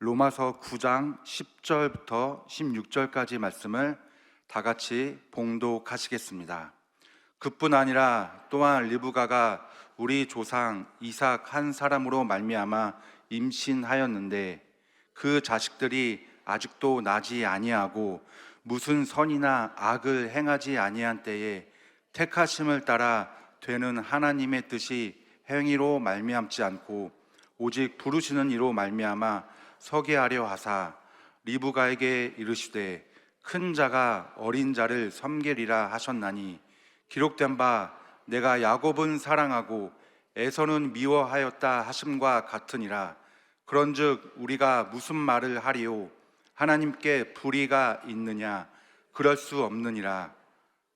로마서 9장 10절부터 16절까지 말씀을 다 같이 봉독하시겠습니다. 그뿐 아니라 또한 리브가가 우리 조상 이삭 한 사람으로 말미암아 임신하였는데 그 자식들이 아직도 나지 아니하고 무슨 선이나 악을 행하지 아니한 때에 택하심을 따라 되는 하나님의 뜻이 행위로 말미암지 않고 오직 부르시는 이로 말미암아 서게 하려 하사 리브가에게 이르시되 큰 자가 어린 자를 섬기리라 하셨나니 기록된 바 내가 야곱은 사랑하고 에서는 미워하였다 하심과 같으니라. 그런즉 우리가 무슨 말을 하리요? 하나님께 불의가 있느냐? 그럴 수 없느니라.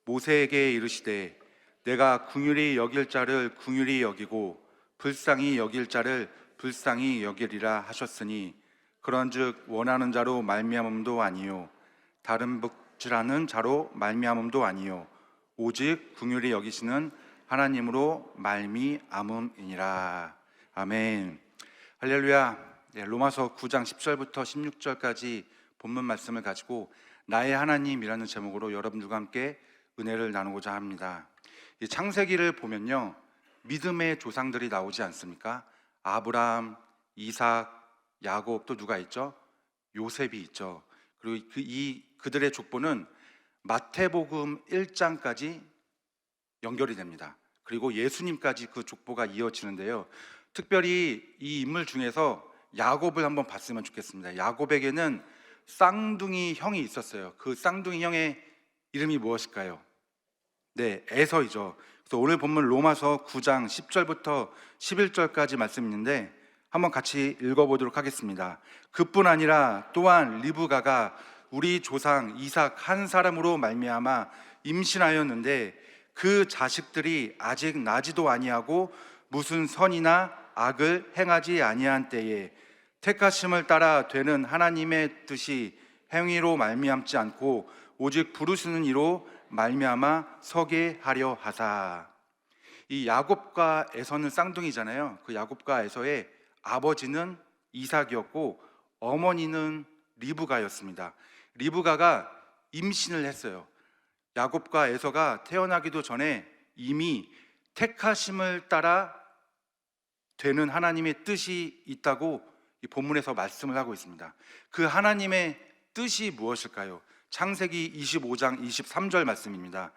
모세에게 이르시되 내가 긍휼히 여길 자를 긍휼히 여기고 불쌍히 여길 자를 불쌍히 여기리라 하셨으니 그런즉 원하는 자로 말미암음도 아니요 다른 복지라는 자로 말미암음도 아니요 오직 긍휼히 여기시는 하나님으로 말미암음이니라. 아멘. 할렐루야. 로마서 9장 10절부터 16절까지 본문 말씀을 가지고 나의 하나님이라는 제목으로 여러분들과 함께 은혜를 나누고자 합니다. 이 창세기를 보면요, 믿음의 조상들이 나오지 않습니까? 아브라함, 이삭, 야곱, 또 누가 있죠? 요셉이 있죠. 그리고 그들의 족보는 마태복음 1장까지 연결이 됩니다. 그리고 예수님까지 그 족보가 이어지는데요, 특별히 이 인물 중에서 야곱을 한번 봤으면 좋겠습니다. 야곱에게는 쌍둥이 형이 있었어요. 그 쌍둥이 형의 이름이 무엇일까요? 네, 에서이죠. 그래서 오늘 본문 로마서 9장 10절부터 11절까지 말씀이 있는데 한번 같이 읽어보도록 하겠습니다. 그뿐 아니라 또한 리브가가 우리 조상 이삭 한 사람으로 말미암아 임신하였는데 그 자식들이 아직 나지도 아니하고 무슨 선이나 악을 행하지 아니한 때에 택하심을 따라 되는 하나님의 뜻이 행위로 말미암지 않고 오직 부르시는 이로 말미암아 서게 하려 하사. 이 야곱과 에서는 쌍둥이잖아요. 그 야곱과 에서의 아버지는 이삭이었고 어머니는 리브가였습니다. 리브가가 임신을 했어요. 야곱과 에서가 태어나기도 전에 이미 택하심을 따라 되는 하나님의 뜻이 있다고 이 본문에서 말씀을 하고 있습니다. 그 하나님의 뜻이 무엇일까요? 창세기 25장 23절 말씀입니다.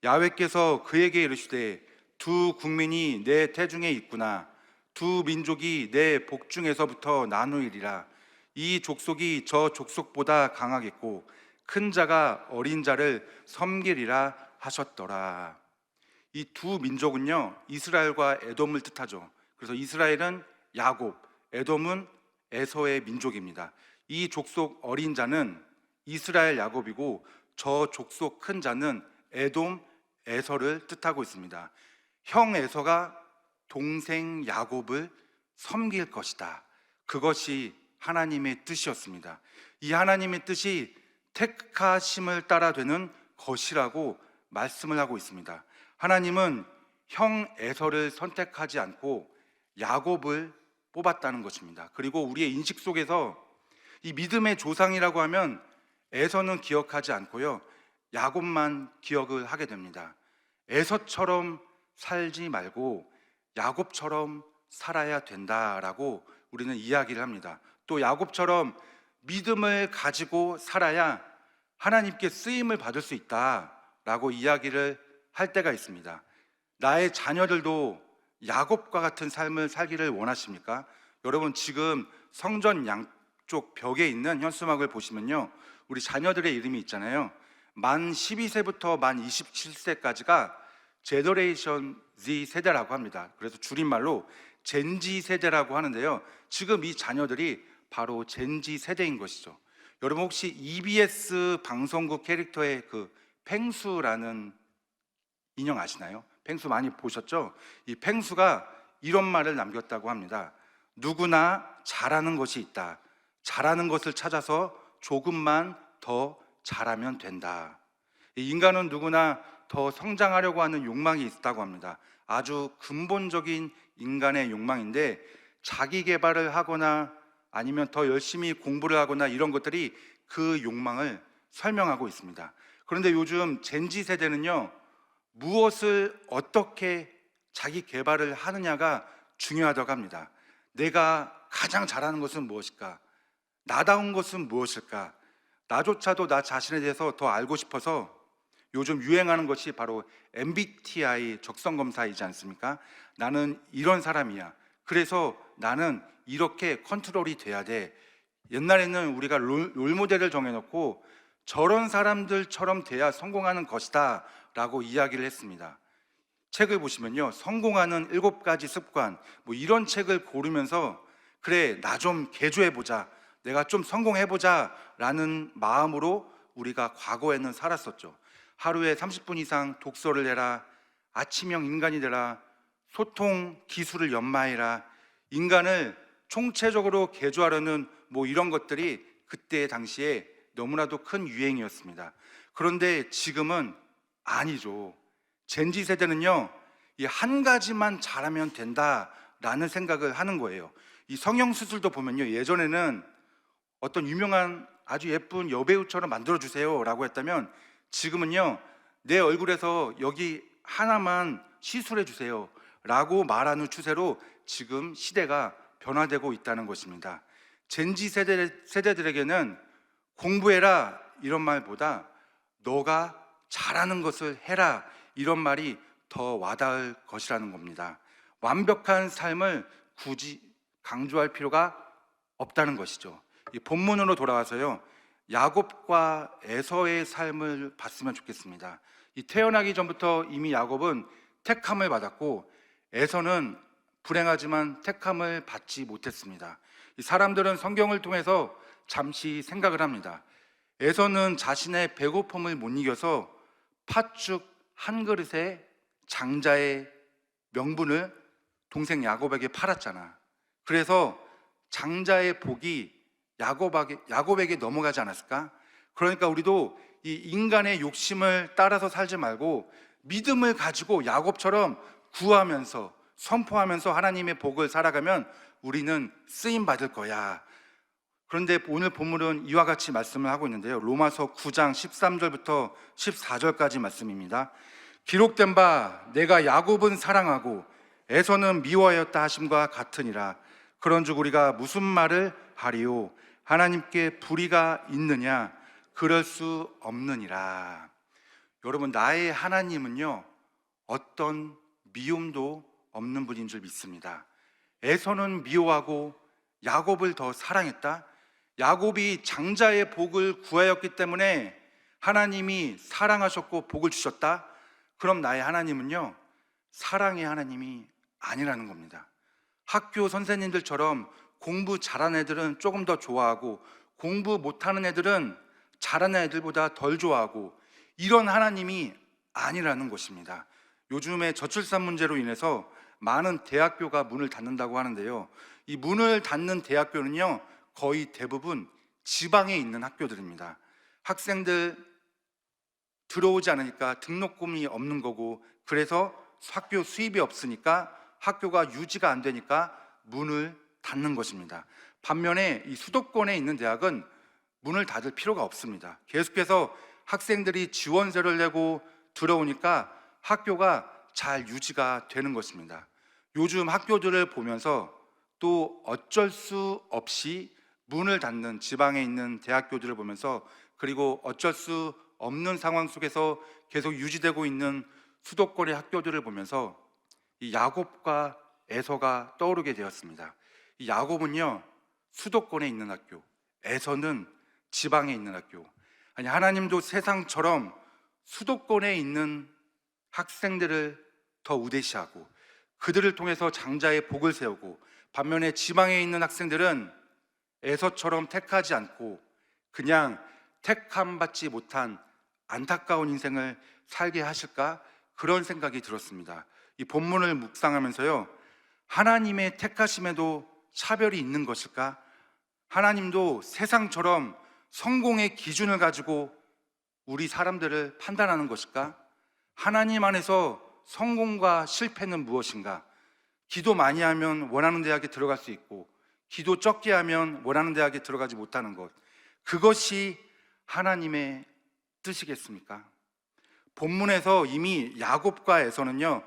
야훼께서 그에게 이르시되 두 국민이 내 태중에 있구나. 두 민족이 내 복중에서부터 나누리라. 이 족속이 저 족속보다 강하겠고 큰 자가 어린 자를 섬기리라 하셨더라. 이 두 민족은요, 이스라엘과 에돔을 뜻하죠. 그래서 이스라엘은 야곱, 에돔은 에서의 민족입니다. 이 족속 어린 자는 이스라엘 야곱이고 저 족속 큰 자는 에돔 에서를 뜻하고 있습니다. 형 에서가 동생 야곱을 섬길 것이다. 그것이 하나님의 뜻이었습니다. 이 하나님의 뜻이 택하심을 따라 되는 것이라고 말씀을 하고 있습니다. 하나님은 형 에서를 선택하지 않고 야곱을 뽑았다는 것입니다. 그리고 우리의 인식 속에서 이 믿음의 조상이라고 하면 에서는 기억하지 않고요, 야곱만 기억을 하게 됩니다. 에서처럼 살지 말고 야곱처럼 살아야 된다라고 우리는 이야기를 합니다. 또 야곱처럼 믿음을 가지고 살아야 하나님께 쓰임을 받을 수 있다라고 이야기를 할 때가 있습니다. 나의 자녀들도 야곱과 같은 삶을 살기를 원하십니까? 여러분, 지금 성전 양쪽 벽에 있는 현수막을 보시면요, 우리 자녀들의 이름이 있잖아요. 만 12세부터 만 27세까지가 제너레이션 Z 세대라고 합니다. 그래서 줄임말로 젠지 세대라고 하는데요, 지금 이 자녀들이 바로 젠지 세대인 것이죠. 여러분, 혹시 EBS 방송국 캐릭터의 그 펭수라는 인형 아시나요? 펭수 많이 보셨죠? 이 펭수가 이런 말을 남겼다고 합니다. 누구나 잘하는 것이 있다. 잘하는 것을 찾아서 조금만 더 잘하면 된다. 인간은 누구나 더 성장하려고 하는 욕망이 있다고 합니다. 아주 근본적인 인간의 욕망인데 자기 개발을 하거나 아니면 더 열심히 공부를 하거나 이런 것들이 그 욕망을 설명하고 있습니다. 그런데 요즘 젠지 세대는요, 무엇을 어떻게 자기 개발을 하느냐가 중요하다고 합니다. 내가 가장 잘하는 것은 무엇일까? 나다운 것은 무엇일까? 나조차도 나 자신에 대해서 더 알고 싶어서 요즘 유행하는 것이 바로 MBTI 적성검사이지 않습니까? 나는 이런 사람이야. 그래서 나는 이렇게 컨트롤이 돼야 돼. 옛날에는 우리가 롤모델을 정해놓고 저런 사람들처럼 돼야 성공하는 것이다 라고 이야기를 했습니다. 책을 보시면요, 성공하는 7가지 습관, 뭐 이런 책을 고르면서 그래, 나 좀 개조해보자, 내가 좀 성공해보자 라는 마음으로 우리가 과거에는 살았었죠. 하루에 30분 이상 독서를 해라, 아침형 인간이 되라, 소통 기술을 연마해라, 인간을 총체적으로 개조하려는 뭐 이런 것들이 그때 당시에 너무나도 큰 유행이었습니다. 그런데 지금은 아니죠. 젠지 세대는요, 이 한 가지만 잘하면 된다라는 생각을 하는 거예요. 이 성형수술도 보면요, 예전에는 어떤 유명한 아주 예쁜 여배우처럼 만들어주세요 라고 했다면 지금은요, 내 얼굴에서 여기 하나만 시술해 주세요 라고 말하는 추세로 지금 시대가 변화되고 있다는 것입니다. 젠지 세대들에게는 공부해라 이런 말보다 너가 잘하는 것을 해라 이런 말이 더 와닿을 것이라는 겁니다. 완벽한 삶을 굳이 강조할 필요가 없다는 것이죠. 이 본문으로 돌아와서요, 야곱과 에서의 삶을 봤으면 좋겠습니다. 이 태어나기 전부터 이미 야곱은 택함을 받았고 에서는 불행하지만 택함을 받지 못했습니다. 이 사람들은 성경을 통해서 잠시 생각을 합니다. 에서는 자신의 배고픔을 못 이겨서 팥죽 한 그릇에 장자의 명분을 동생 야곱에게 팔았잖아. 그래서 장자의 복이 야곱에게 넘어가지 않았을까? 그러니까 우리도 이 인간의 욕심을 따라서 살지 말고 믿음을 가지고 야곱처럼 구하면서 선포하면서 하나님의 복을 살아가면 우리는 쓰임 받을 거야. 그런데 오늘 본문은 이와 같이 말씀을 하고 있는데요, 로마서 9장 13절부터 14절까지 말씀입니다. 기록된 바 내가 야곱은 사랑하고 에서는 미워하였다 하심과 같으니라. 그런즉 우리가 무슨 말을 하리요? 하나님께 불의가 있느냐? 그럴 수 없느니라. 여러분, 나의 하나님은요, 어떤 미움도 없는 분인 줄 믿습니다. 에서는 미워하고 야곱을 더 사랑했다. 야곱이 장자의 복을 구하였기 때문에 하나님이 사랑하셨고 복을 주셨다. 그럼 나의 하나님은요, 사랑의 하나님이 아니라는 겁니다. 학교 선생님들처럼 공부 잘하는 애들은 조금 더 좋아하고 공부 못하는 애들은 잘하는 애들보다 덜 좋아하고 이런 하나님이 아니라는 것입니다. 요즘에 저출산 문제로 인해서 많은 대학교가 문을 닫는다고 하는데요, 이 문을 닫는 대학교는요, 거의 대부분 지방에 있는 학교들입니다. 학생들 들어오지 않으니까 등록금이 없는 거고, 그래서 학교 수입이 없으니까 학교가 유지가 안 되니까 문을 닫는 것입니다. 반면에 이 수도권에 있는 대학은 문을 닫을 필요가 없습니다. 계속해서 학생들이 지원서를 내고 들어오니까 학교가 잘 유지가 되는 것입니다. 요즘 학교들을 보면서 또 어쩔 수 없이 문을 닫는 지방에 있는 대학교들을 보면서, 그리고 어쩔 수 없는 상황 속에서 계속 유지되고 있는 수도권의 학교들을 보면서 이 야곱과 에서가 떠오르게 되었습니다. 이 야곱은요, 수도권에 있는 학교, 에서는 지방에 있는 학교. 아니, 하나님도 세상처럼 수도권에 있는 학생들을 더 우대시하고 그들을 통해서 장자의 복을 세우고, 반면에 지방에 있는 학생들은 에서처럼 택하지 않고 그냥 택함 받지 못한 안타까운 인생을 살게 하실까? 그런 생각이 들었습니다. 이 본문을 묵상하면서요, 하나님의 택하심에도 차별이 있는 것일까? 하나님도 세상처럼 성공의 기준을 가지고 우리 사람들을 판단하는 것일까? 하나님 안에서 성공과 실패는 무엇인가? 기도 많이 하면 원하는 대학에 들어갈 수 있고, 기도 적게 하면 원하는 대학에 들어가지 못하는 것, 그것이 하나님의 뜻이겠습니까? 본문에서 이미 야곱과 에서는요,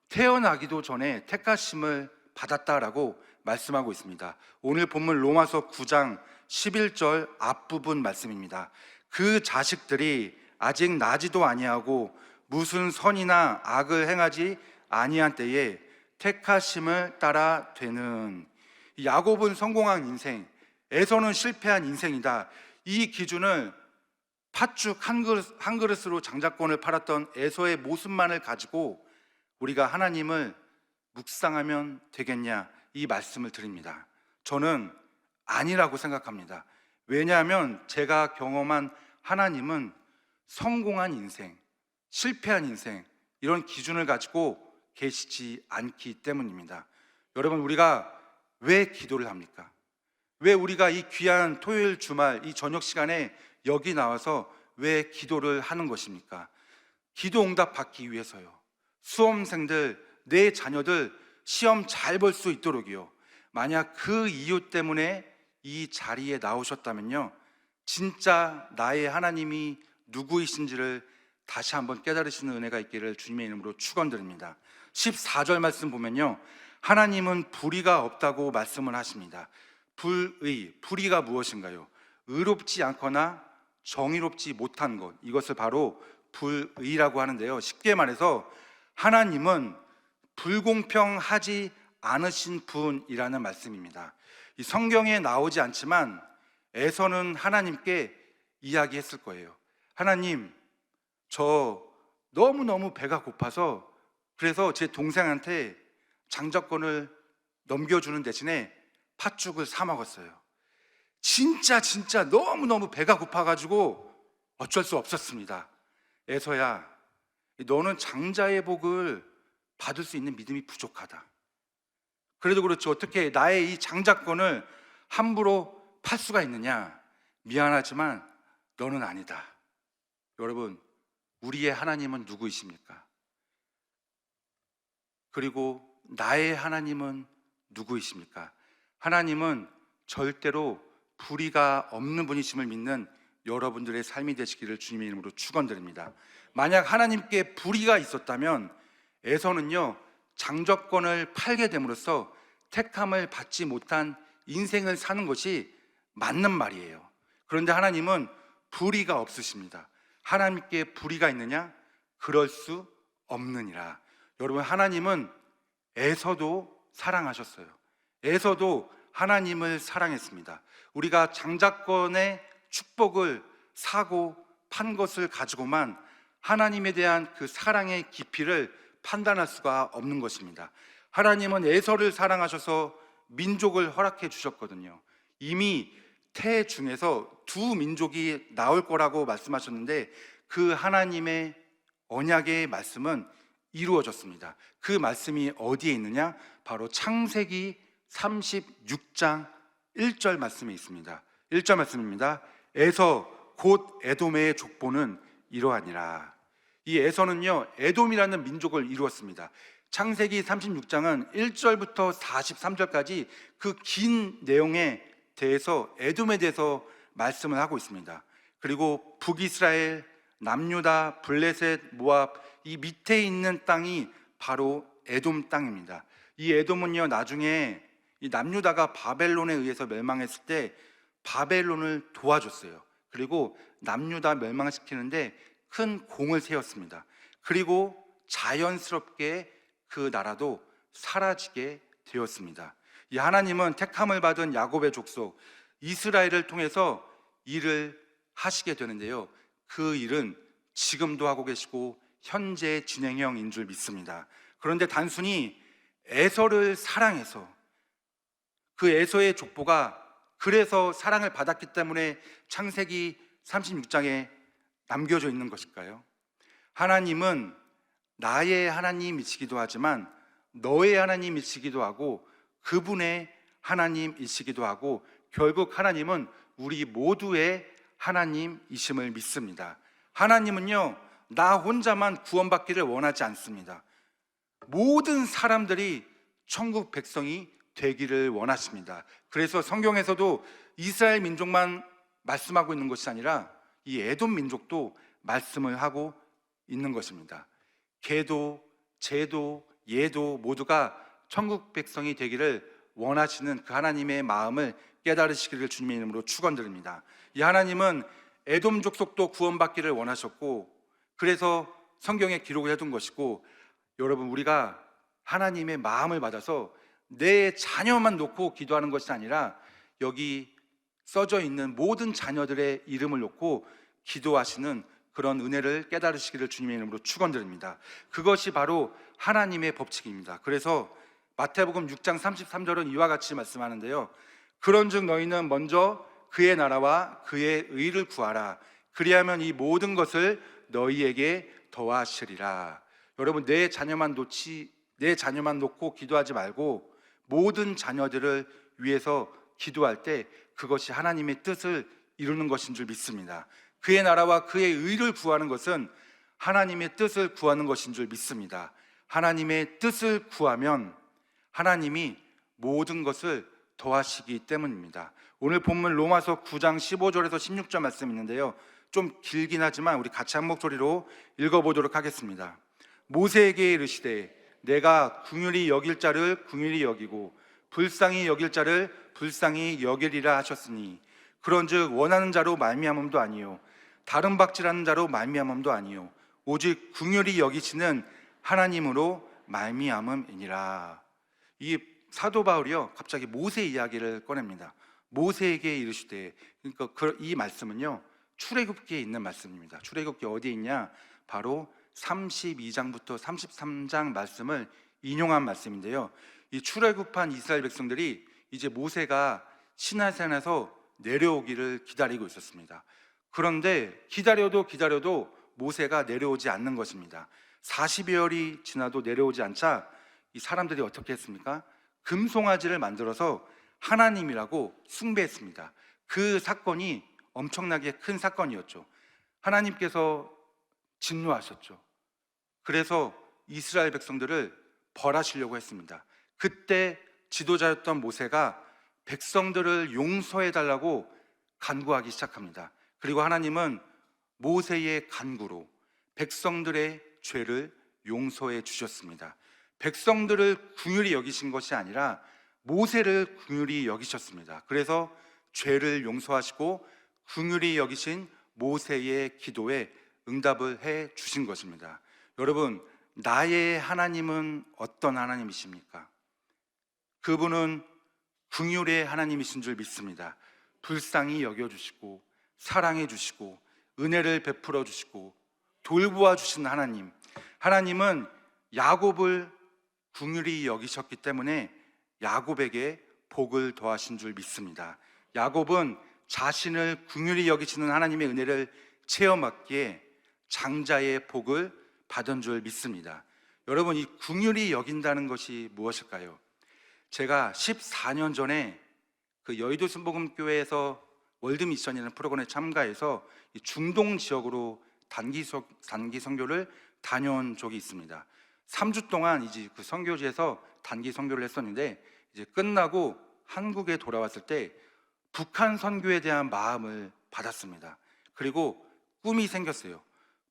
태어나기도 전에 택하심을 받았다라고 말씀하고 있습니다. 오늘 본문 로마서 9장 11절 앞부분 말씀입니다. 그 자식들이 아직 나지도 아니하고 무슨 선이나 악을 행하지 아니한 때에 택하심을 따라 되는, 야곱은 성공한 인생, 에서는 실패한 인생이다. 이 기준을 팥죽 한 그릇으로 장자권을 팔았던 에서의 모습만을 가지고 우리가 하나님을 묵상하면 되겠냐, 이 말씀을 드립니다. 저는 아니라고 생각합니다. 왜냐하면 제가 경험한 하나님은 성공한 인생, 실패한 인생, 이런 기준을 가지고 계시지 않기 때문입니다. 여러분, 우리가 왜 기도를 합니까? 왜 우리가 이 귀한 토요일 주말 이 저녁 시간에 여기 나와서 왜 기도를 하는 것입니까? 기도 응답 받기 위해서요. 수험생들, 내 자녀들 시험 잘 볼 수 있도록이요. 만약 그 이유 때문에 이 자리에 나오셨다면요, 진짜 나의 하나님이 누구이신지를 다시 한번 깨달으시는 은혜가 있기를 주님의 이름으로 축원드립니다. 14절 말씀 보면요, 하나님은 불의가 없다고 말씀을 하십니다. 불의가 무엇인가요? 의롭지 않거나 정의롭지 못한 것, 이것을 바로 불의라고 하는데요, 쉽게 말해서 하나님은 불공평하지 않으신 분이라는 말씀입니다. 이 성경에 나오지 않지만 에서는 하나님께 이야기했을 거예요. 하나님, 저 너무너무 배가 고파서 그래서 제 동생한테 장자권을 넘겨주는 대신에 팥죽을 사 먹었어요. 진짜 너무너무 배가 고파가지고 어쩔 수 없었습니다. 에서야, 너는 장자의 복을 받을 수 있는 믿음이 부족하다. 그래도 그렇지 어떻게 나의 이 장자권을 함부로 팔 수가 있느냐? 미안하지만 너는 아니다. 여러분, 우리의 하나님은 누구이십니까? 그리고 나의 하나님은 누구이십니까? 하나님은 절대로 불의가 없는 분이심을 믿는 여러분들의 삶이 되시기를 주님의 이름으로 축원드립니다. 만약 하나님께 불의가 있었다면 에서는요, 장자권을 팔게 됨으로써 택함을 받지 못한 인생을 사는 것이 맞는 말이에요. 그런데 하나님은 불의가 없으십니다. 하나님께 불의가 있느냐? 그럴 수 없느니라. 여러분, 하나님은 에서도 사랑하셨어요. 에서도 하나님을 사랑했습니다. 우리가 장자권의 축복을 사고 판 것을 가지고만 하나님에 대한 그 사랑의 깊이를 판단할 수가 없는 것입니다. 하나님은 에서를 사랑하셔서 민족을 허락해 주셨거든요. 이미 태 중에서 두 민족이 나올 거라고 말씀하셨는데 그 하나님의 언약의 말씀은 이루어졌습니다. 그 말씀이 어디에 있느냐? 바로 창세기 36장 1절 말씀에 있습니다. 1절 말씀입니다. 에서 곧 에돔의 족보는 이러하니라. 이 에서는요, 에돔이라는 민족을 이루었습니다. 창세기 36장은 1절부터 43절까지 그 긴 내용에 대해서 에돔에 대해서 말씀을 하고 있습니다. 그리고 북이스라엘, 남유다, 블레셋, 모압, 이 밑에 있는 땅이 바로 에돔 땅입니다. 이 에돔은요, 나중에 이 남유다가 바벨론에 의해서 멸망했을 때 바벨론을 도와줬어요. 그리고 남유다 멸망시키는데 큰 공을 세웠습니다. 그리고 자연스럽게 그 나라도 사라지게 되었습니다. 이 하나님은 택함을 받은 야곱의 족속 이스라엘을 통해서 일을 하시게 되는데요, 그 일은 지금도 하고 계시고 현재 진행형인 줄 믿습니다. 그런데 단순히 에서를 사랑해서 그 에서의 족보가 그래서 사랑을 받았기 때문에 창세기 36장에 남겨져 있는 것일까요? 하나님은 나의 하나님이시기도 하지만 너의 하나님이시기도 하고 그분의 하나님이시기도 하고 결국 하나님은 우리 모두의 하나님이심을 믿습니다. 하나님은요, 나 혼자만 구원받기를 원하지 않습니다. 모든 사람들이 천국 백성이 되기를 원하십니다. 그래서 성경에서도 이스라엘 민족만 말씀하고 있는 것이 아니라 이 에돔 민족도 말씀을 하고 있는 것입니다. 개도, 쟤도, 얘도 모두가 천국 백성이 되기를 원하시는 그 하나님의 마음을 깨달으시기를 주님의 이름으로 축원드립니다. 이 하나님은 에돔 족속도 구원받기를 원하셨고, 그래서 성경에 기록을 해둔 것이고, 여러분, 우리가 하나님의 마음을 받아서 내 자녀만 놓고 기도하는 것이 아니라 여기 써져 있는 모든 자녀들의 이름을 놓고 기도하시는 그런 은혜를 깨달으시기를 주님의 이름으로 축원드립니다. 그것이 바로 하나님의 법칙입니다. 그래서 마태복음 6장 33절은 이와 같이 말씀하는데요, 그런즉 너희는 먼저 그의 나라와 그의 의를 구하라. 그리하면 이 모든 것을 너희에게 더하시리라. 여러분, 내 자녀만 놓고 기도하지 말고 모든 자녀들을 위해서 기도할 때 그것이 하나님의 뜻을 이루는 것인 줄 믿습니다. 그의 나라와 그의 의를 구하는 것은 하나님의 뜻을 구하는 것인 줄 믿습니다. 하나님의 뜻을 구하면 하나님이 모든 것을 더하시기 때문입니다. 오늘 본문 로마서 9장 15절에서 16절 말씀이 있는데요, 좀 길긴 하지만 우리 같이 한 목소리로 읽어보도록 하겠습니다. 모세에게 이르시되 내가 긍휼히 여길 자를 긍휼히 여기고 불쌍히 여길 자를 불쌍히 여기리라 하셨으니 그런즉 원하는 자로 말미암음도 아니요 다른 박질하는 자로 말미암음도 아니요 오직 긍휼히 여기시는 하나님으로 말미암음이니라. 이 사도 바울이요, 갑자기 모세 이야기를 꺼냅니다. 모세에게 이르시되, 그러니까 이 말씀은요 출애굽기에 있는 말씀입니다. 출애굽기 어디에 있냐? 바로 32장부터 33장 말씀을 인용한 말씀인데요, 이 출애굽한 이스라엘 백성들이 이제 모세가 시내산에서 내려오기를 기다리고 있었습니다. 그런데 기다려도 모세가 내려오지 않는 것입니다. 40여일이 지나도 내려오지 않자 이 사람들이 어떻게 했습니까? 금송아지를 만들어서 하나님이라고 숭배했습니다. 그 사건이 엄청나게 큰 사건이었죠. 하나님께서 진노하셨죠. 그래서 이스라엘 백성들을 벌하시려고 했습니다. 그때 지도자였던 모세가 백성들을 용서해 달라고 간구하기 시작합니다. 그리고 하나님은 모세의 간구로 백성들의 죄를 용서해 주셨습니다. 백성들을 긍휼히 여기신 것이 아니라 모세를 긍휼히 여기셨습니다. 그래서 죄를 용서하시고 긍휼히 여기신 모세의 기도에 응답을 해 주신 것입니다. 여러분, 나의 하나님은 어떤 하나님이십니까? 그분은 긍휼의 하나님이신 줄 믿습니다. 불쌍히 여겨주시고 사랑해 주시고 은혜를 베풀어 주시고 돌보아 주시는 하나님. 하나님은 야곱을 긍휼히 여기셨기 때문에 야곱에게 복을 더하신 줄 믿습니다. 야곱은 자신을 긍휼히 여기시는 하나님의 은혜를 체험하기에 장자의 복을 받은 줄 믿습니다. 여러분, 이 긍휼히 여긴다는 것이 무엇일까요? 제가 14년 전에 그 여의도 순복음교회에서 월드미션이라는 프로그램에 참가해서 이 중동 지역으로 단기 선교를 다녀온 적이 있습니다. 3주 동안 이제 그 선교지에서 단기 선교를 했었는데, 이제 끝나고 한국에 돌아왔을 때 북한 선교에 대한 마음을 받았습니다. 그리고 꿈이 생겼어요.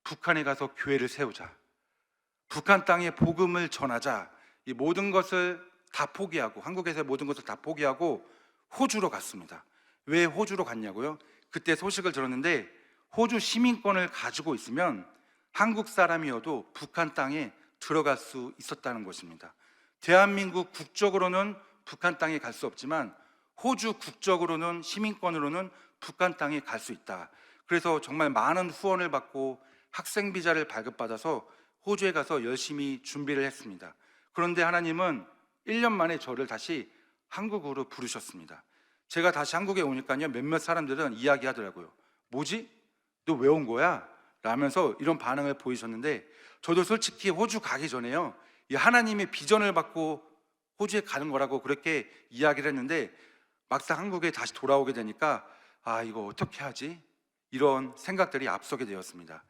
북한에 가서 교회를 세우자, 북한 땅에 복음을 전하자. 이 모든 것을 다 포기하고, 한국에서의 모든 것을 다 포기하고 호주로 갔습니다. 왜 호주로 갔냐고요? 그때 소식을 들었는데 호주 시민권을 가지고 있으면 한국 사람이어도 북한 땅에 들어갈 수 있었다는 것입니다. 대한민국 국적으로는 북한 땅에 갈 수 없지만 호주 국적으로는, 시민권으로는 북한 땅에 갈 수 있다. 그래서 정말 많은 후원을 받고 학생 비자를 발급받아서 호주에 가서 열심히 준비를 했습니다. 그런데 하나님은 1년 만에 저를 다시 한국으로 부르셨습니다. 제가 다시 한국에 오니까요, 몇몇 사람들은 이야기하더라고요. 뭐지? 너 왜 온 거야? 라면서 이런 반응을 보이셨는데, 저도 솔직히 호주 가기 전에요, 이 하나님의 비전을 받고 호주에 가는 거라고 그렇게 이야기를 했는데, 막상 한국에 다시 돌아오게 되니까 이거 어떻게 하지? 이런 생각들이 앞서게 되었습니다.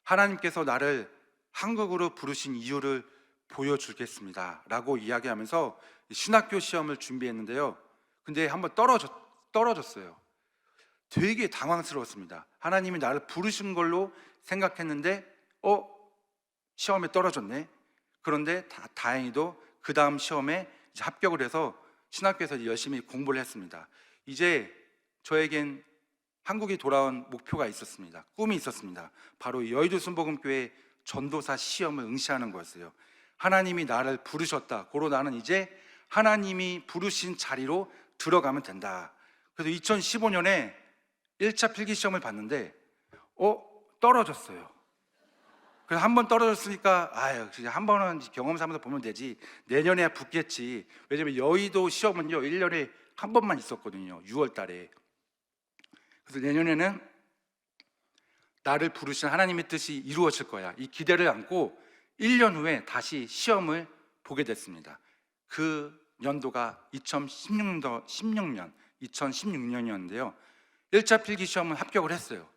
하나님께서 나를 한국으로 부르신 이유를 보여주겠습니다 라고 이야기하면서 신학교 시험을 준비했는데요. 근데 한번 떨어졌어요. 되게 당황스러웠습니다. 하나님이 나를 부르신 걸로 생각했는데 시험에 떨어졌네. 그런데 다행히도 그 다음 시험에 이제 합격을 해서 신학교에서 열심히 공부를 했습니다. 이제 저에겐 한국에 돌아온 목표가 있었습니다. 꿈이 있었습니다. 바로 여의도 순복음교회 전도사 시험을 응시하는 거였어요. 하나님이 나를 부르셨다. 고로 나는 이제 하나님이 부르신 자리로 들어가면 된다. 그래서 2015년에 1차 필기 시험을 봤는데 떨어졌어요. 그래서 한 번 떨어졌으니까 한 번은 경험 삼아서 보면 되지, 내년에야 붙겠지. 왜냐면 여의도 시험은요 1년에 한 번만 있었거든요. 6월 달에. 그래서 내년에는 나를 부르신 하나님의 뜻이 이루어질 거야, 이 기대를 안고 1년 후에 다시 시험을 보게 됐습니다. 그 연도가 2016년이었는데요 1차 필기 시험은 합격을 했어요.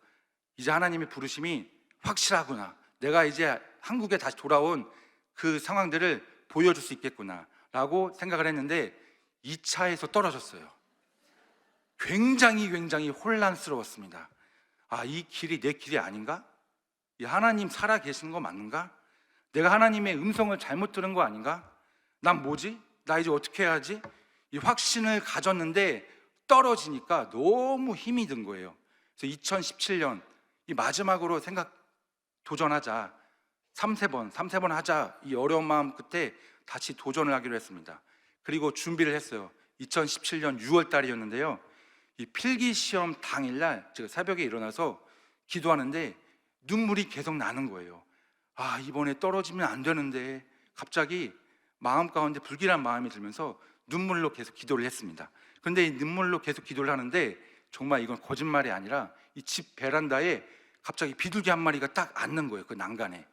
이제 하나님의 부르심이 확실하구나, 내가 이제 한국에 다시 돌아온 그 상황들을 보여줄 수 있겠구나 라고 생각을 했는데 2차에서 떨어졌어요. 굉장히 혼란스러웠습니다. 이 길이 내 길이 아닌가? 이 하나님 살아 계시는 거 맞는가? 내가 하나님의 음성을 잘못 들은 거 아닌가? 난 뭐지? 나 이제 어떻게 해야지? 이 확신을 가졌는데 떨어지니까 너무 힘이 든 거예요. 그래서 2017년 이 마지막으로 도전하자, 3번 하자, 이 어려운 마음 끝에 다시 도전을 하기로 했습니다. 그리고 준비를 했어요. 2017년 6월 달이었는데요 이 필기 시험 당일날 제가 새벽에 일어나서 기도하는데 눈물이 계속 나는 거예요. 이번에 떨어지면 안 되는데, 갑자기 마음 가운데 불길한 마음이 들면서 눈물로 계속 기도를 했습니다. 그런데 이 눈물로 계속 기도를 하는데 정말 이건 거짓말이 아니라 이 집 베란다에 갑자기 비둘기 한 마리가 딱 앉는 거예요. 그 난간에.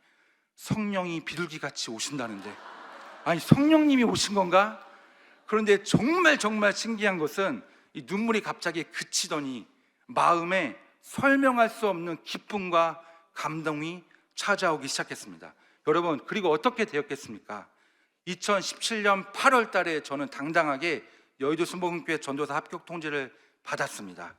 성령이 비둘기같이 오신다는데, 성령님이 오신 건가? 그런데 정말 신기한 것은 이 눈물이 갑자기 그치더니 마음에 설명할 수 없는 기쁨과 감동이 찾아오기 시작했습니다. 여러분, 그리고 어떻게 되었겠습니까? 2017년 8월 달에 저는 당당하게 여의도 순복음교회 전도사 합격 통지를 받았습니다.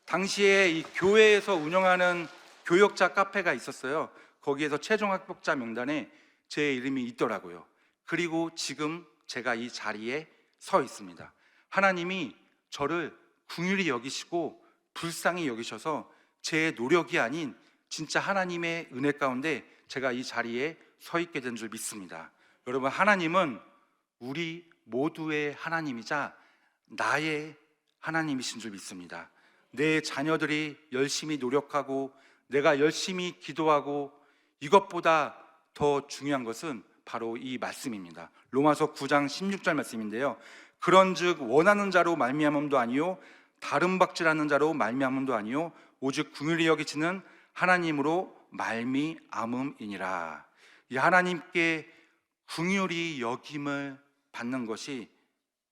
당시에 이 교회에서 운영하는 교역자 카페가 있었어요. 거기에서 최종 합격자 명단에 제 이름이 있더라고요. 그리고 지금 제가 이 자리에 서 있습니다. 하나님이 저를 긍휼히 여기시고 불쌍히 여기셔서 제 노력이 아닌 진짜 하나님의 은혜 가운데 제가 이 자리에 서 있게 된 줄 믿습니다. 여러분, 하나님은 우리 모두의 하나님이자 나의 하나님이신 줄 믿습니다. 내 자녀들이 열심히 노력하고 내가 열심히 기도하고, 이것보다 더 중요한 것은 바로 이 말씀입니다. 로마서 9장 16절 말씀인데요 그런즉 원하는 자로 말미암음도 아니요 다른 박질하는 자로 말미암음도 아니요 오직 긍휼히 여기시는 하나님으로 말미암음이니라. 이 하나님께 긍휼히 여김을 받는 것이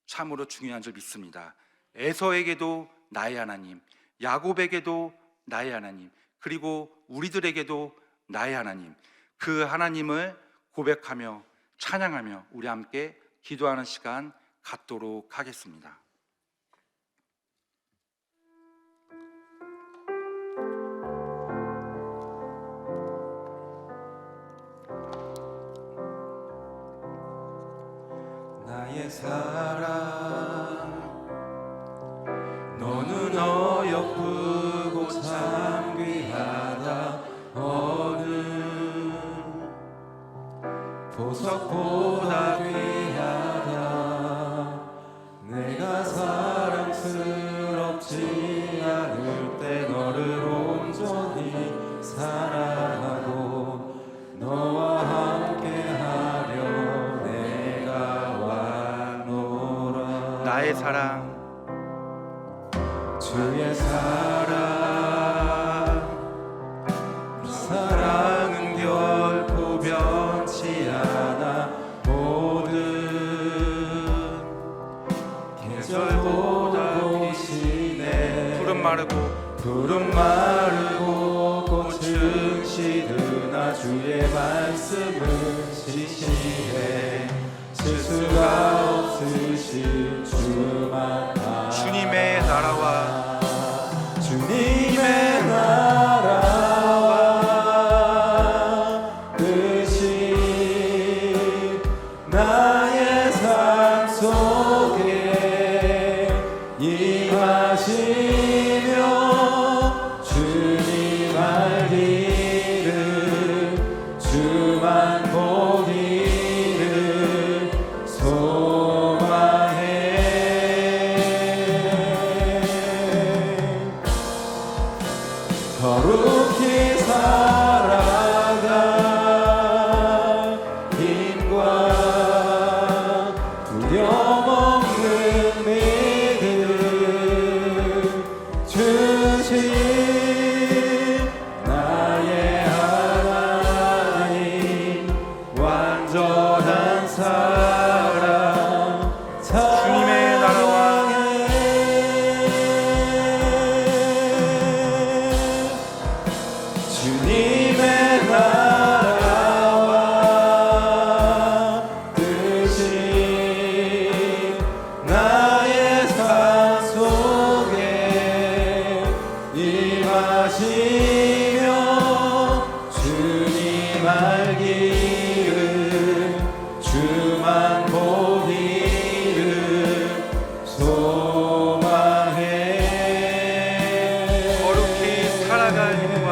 참으로 중요한 줄 믿습니다. 에서에게도 나의 하나님, 야곱에게도 나의 하나님, 그리고 우리들에게도 나의 하나님, 그 하나님을 고백하며 찬양하며 우리 함께 기도하는 시간 갖도록 하겠습니다. 나의 사랑, 너는 어여쁘고 참 귀하다. 어느 보석보다 귀하다. 내가 사랑스럽지 않을 때 너를 온전히 사랑하고 너와 함께하려 내가 왔노라. 나의 사랑, 주의 사랑, 사랑은 결코 변치 않아. 모든 계절보다 꽃이네. 푸른 마르고 꽃은 시드나 주의 말씀은 시시해. 실수가 없으신 주만 주님의 나라와 주님의 나라와 뜻이 나의 삶 속에 임하시며 주님 알기를 주만 보기를 소망해. 거룩히 살아가 힘과 두려움 없는 믿음 주신 나의 하나님 완전한 사랑 주님의 나라와 주님의 나라와 뜻이 나의 삶 속에 임하시며 주님 알기를 주만 보기를 소망해. 거룩히 살아갈 힘과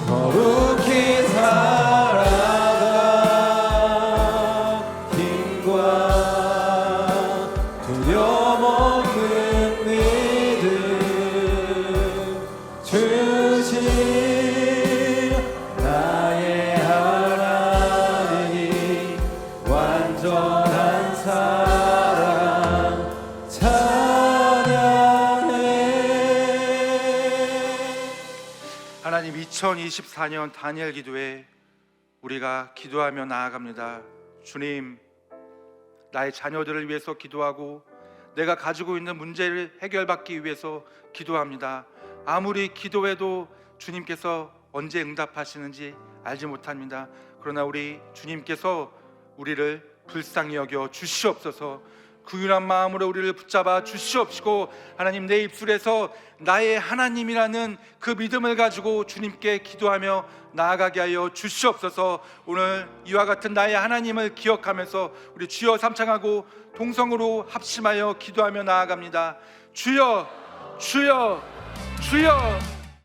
거룩히 살아가 힘과 두려움 없는 믿음 주신 나의 하나님 완전한 사랑 찬양해. 하나님, 2024년 다니엘 기도회 우리가 기도하며 나아갑니다. 주님, 나의 자녀들을 위해서 기도하고 내가 가지고 있는 문제를 해결받기 위해서 기도합니다. 아무리 기도해도 주님께서 언제 응답하시는지 알지 못합니다. 그러나 우리 주님께서 우리를 불쌍히 여겨 주시옵소서. 구휼한 마음으로 우리를 붙잡아 주시옵시고, 하나님, 내 입술에서 나의 하나님이라는 그 믿음을 가지고 주님께 기도하며 나아가게 하여 주시옵소서. 오늘 이와 같은 나의 하나님을 기억하면서 우리 주여 삼창하고 동성으로 합심하여 기도하며 나아갑니다. 주여, 주여, 주여.